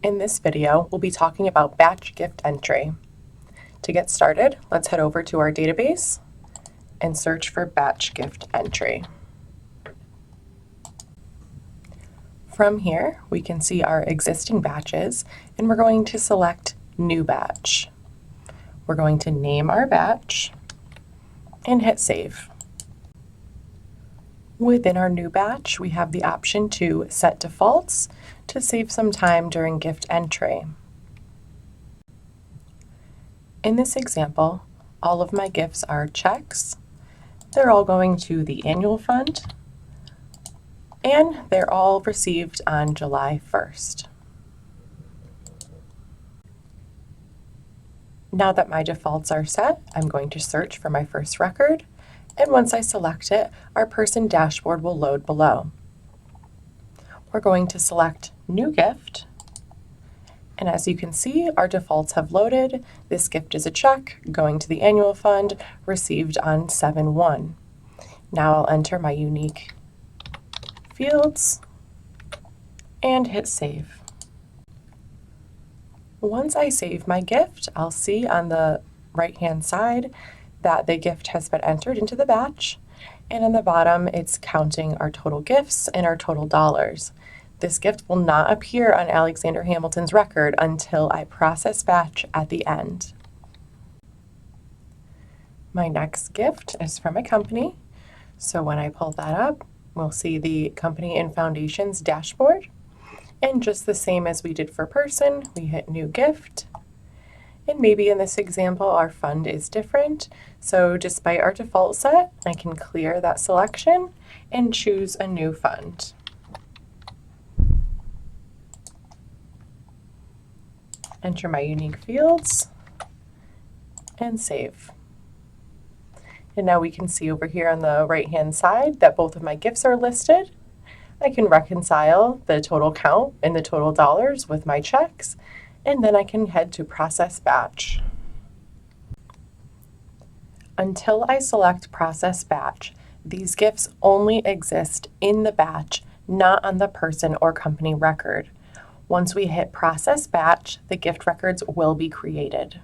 In this video, we'll be talking about batch gift entry. To get started, let's head over to our database and search for batch gift entry. From here, we can see our existing batches, and we're going to select New Batch. We're going to name our batch and hit Save. Within our new batch, we have the option to set defaults to save some time during gift entry. In this example, all of my gifts are checks. They're all going to the annual fund, and they're all received on July 1st. Now that my defaults are set, I'm going to search for my first record, and once I select it, our person dashboard will load below. We're going to select New Gift, and as you can see, our defaults have loaded. This gift is a check going to the annual fund, received on 7/1. Now I'll enter my unique fields and hit Save. Once I save my gift, I'll see on the right-hand side that the gift has been entered into the batch, and on the bottom it's counting our total gifts and our total dollars. This gift will not appear on Alexander Hamilton's record until I process batch at the end. My next gift is from a company, so when I pull that up, we'll see the company and foundation's dashboard. And just the same as we did for person, we hit New Gift. And maybe in this example, our fund is different. So despite our default set, I can clear that selection and choose a new fund. Enter my unique fields and save. And now we can see over here on the right-hand side that both of my gifts are listed. I can reconcile the total count and the total dollars with my checks, and then I can head to Process Batch. Until I select Process Batch, these gifts only exist in the batch, not on the person or company record. Once we hit Process Batch, the gift records will be created.